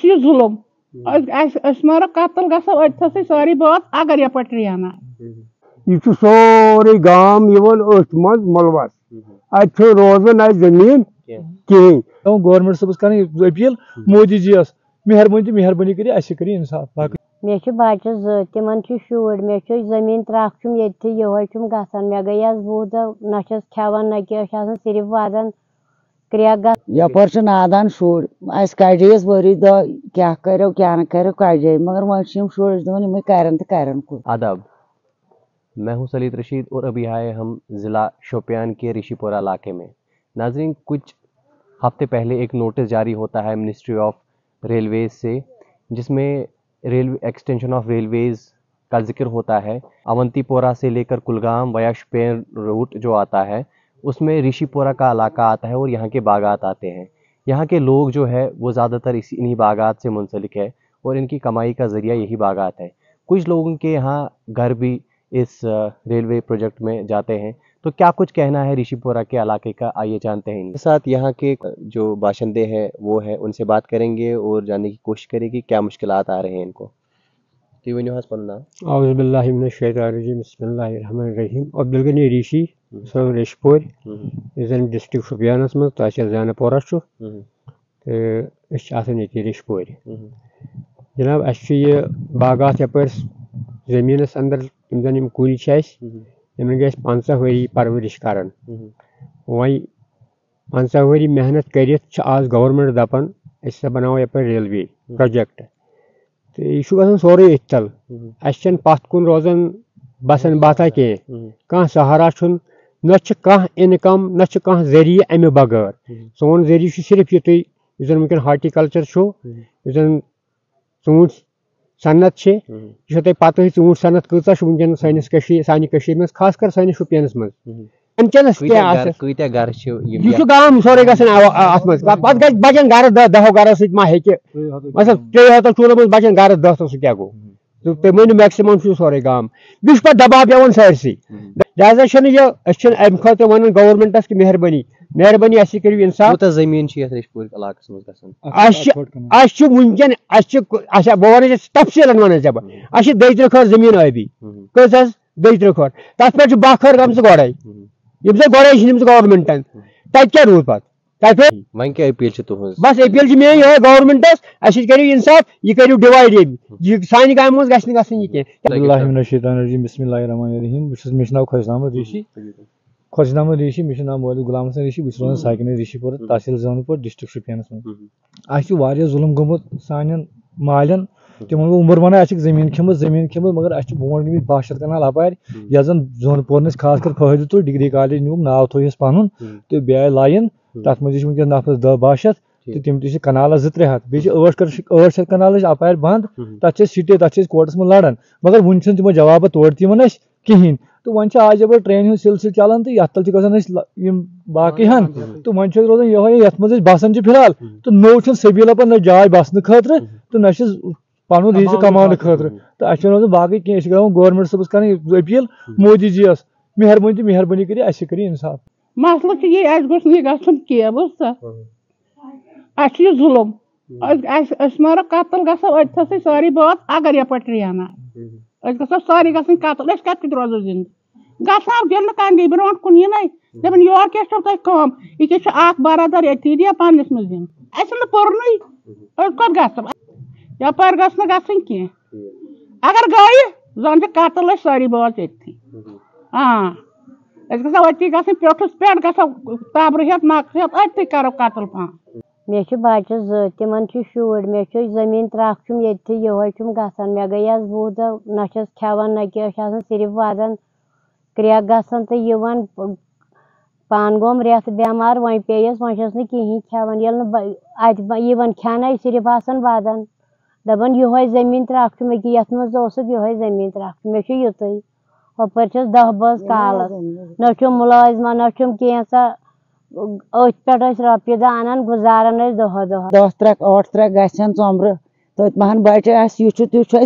ये जुलम मारो कत्ल गो अथस सारी बात अगर यप ट्रेन यह सोरे गाम मज मलबस अत रोजान जमीन कहें गवर्नमेंट सबस कर अपील मोदी जी मेहरबानी कर कर इंसाफ मे बच्चे तम शुर मे जमीन त्रख ये गसान मे गई आज 2 दह ना खेवान ना क्या सिर्फ वादान क्रेक यपर नादान शुर कड़ेस वरी दह क्या करो क्या न करो कड़े मगर वह शुर दिन करन तो करन को। आदाब, मैं हूं सलीत रशीद और अभी आए हम ज़िला शोपियान के ऋषिपुरा इलाके में। नाज़रीन, कुछ हफ्ते पहले एक नोटिस जारी होता है मिनिस्ट्री ऑफ रेलवेज से, जिसमें रेलवे एक्सटेंशन ऑफ रेलवेज का जिक्र होता है। अवंतीपोरा से लेकर कुलगाम वया शोपियान रूट जो आता है उसमें ऋषिपुरा का इलाका आता है और यहाँ के बागात आते हैं। यहाँ के लोग जो है वो ज़्यादातर इन्हीं बागात से मुंसलिक है और इनकी कमाई का ज़रिया यही बागात है। कुछ लोगों के यहाँ घर भी इस रेलवे प्रोजेक्ट में जाते हैं। तो क्या कुछ कहना है ऋषिपुरा के इलाके का, आइए जानते हैं। इनके साथ यहाँ के जो बाशिंदे हैं वो हैं, उनसे बात करेंगे और जानने की कोशिश करेंगे क्या मुश्किलात आ रहे हैं इनको। बिस्मिल्लाहिर्रहमानिर्रहीम। अब्दुल गनी ऋषि ऋषिपुर डिस्ट्रिक्ट शोपियानस मज तहसील जानपोरा ये ऋषिपुर। जनाब यह बागात यपर जमीन अंदर यम कुल गई 50 वरी परवरिश कर वही 50 वरी मेहनत कर आज गवर्नमेंट दपान बनाओ यप रेलवे प्रोजेक्ट तो यह सोरे तल अन पत कुन रोजान बसन बाता कह सहारा न इनकम न जरिए अमे बगैर। सोन जरिए सिर्फ ये वुन हार्टिकल्चर यह ूट सनत यह पता ूट सनत कचा वनकन सानी मे खास कर सानिस शोपियानस मज गाम सोरे गत बचन गर 10 गरो मा मतलब 3 चूलो मज बचन गर 10 तो क्या गो तो वन मैक्सिमम सोरे गाम बी पे दबाव पे सारसी। लिहाजा अम खुद वन गवर्नमेंटस की मेहरबानी करू इंसाफ जमीन वनकन बह वन तफसील वन बह 2 खर जमीन आबी कस 2 खर तथ पे 12 खर गम गड़े गवर्नमेंटन तत क्या रूद पे बस अपील मे गवर्नमेंटस करू इंसाफ यह करू डिवाइड सान गाम मज मे नाव ख्वाजा अहमद ऋषि मे नाव मोहम्मद गुलाम हसन ऋषि बस रोजान साकिन ऋषिपुर तहसील जानपुर डिस्ट्रिक्ट शोपियानस मज जुल्म गोमुत सान मालन तिमन गो उम्र वन जमीन खिमत मगर बोट गई 62 कनाल अपार यह जन जोनपुर खास कर फायदे तुल डिग्री कॉलेज नुक नाव थोस पन तो बे लाइन तथ मज वनकस नफर 10-12 शत तो तम कनाल 2-3 हथ बे 8 कनाल अपार बंद तथ सिटे तथ कोर्टस में लड़ान मगर वन तमो जवाब तोड़ तमन कहें। तो वन आज जब ट्रेन हूँ सिलसिल चलान तो ये तल गन बाकी हन तो वन रोजान ये मज बसान फिलहाल तो नो सबीला पर न जाय बसन खतर तो न पन रीज कमान खतर तो अस बाकी कह गवर्नमेंट सबस कर अपील मोदी जी मेहरबानी कर इंसाफ। मसल ये गो ये जुलम मारो कत्ल गो अथस सारी बात अगर यप ट्रेन गो सारी गन कत्ल कत रोजो जिंद गो दिल कह ब्रो कुन दपान योर क्या कम यह बरदर ये दिया पन्नस मज दिन पुरन कत ग यपर गसन कह अगर गई जन कत्ल सारी बात ये अती गठस पे गो तबर हेत नक्श हेत अति करो कत्ल पान। मे बच्चे तम शुर मे जमीन त्रख ये गसान मे गई आज 2 दह ना खेवान ना क्या सिर्फ वादान क्रेक गसान तो यह पान गोम रेत बेमार वन पेस वह कहें खेवान ये वन खेन सिर्फ वादान दपान ये जमीन त्रख मे ये मज जमीन त्रख मे युत हपर 10-12 कालस न मुलाजमा न कैसा अथ पे रोपये 10 अनान गुजारान 10 ट्रक 8 ट्रक गन चुम्र तो महन बचे यह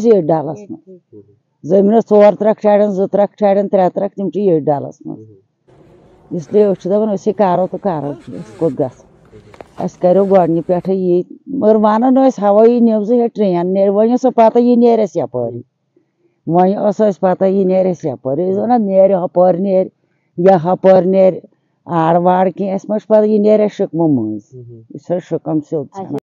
ये डलस मज जमीन 4 ट्रक छाड़न 2 ट्रक छाड़न 3 ट्रक तम ये डलस मज इसलिए दपान करो तो करो कोत ग। اس کرو گۄڈنہِ پٮ۪ٹھٕے یی مگر وَنان ٲسۍ ہوٲیی نِوزٕ ہے ٹرٛین نیرِ وۄنۍ ٲس پَتہ یہِ نیرِ اَسہِ یَپٲری وۄنۍ ٲس اَسہِ پَتہ یہِ نیرِ اَسہِ یَپٲری أسۍ وَنان نیرِ ہُپٲرۍ نیرِ یا ہُپٲرۍ نیرِ آر وار کینٛہہ اَسہِ ما چھُ پَتہ یہِ نیرِ اَسہِ شِکمہٕ مٔنٛزۍ یہِ چھِ شِکَم سیوٚد ژھٕنان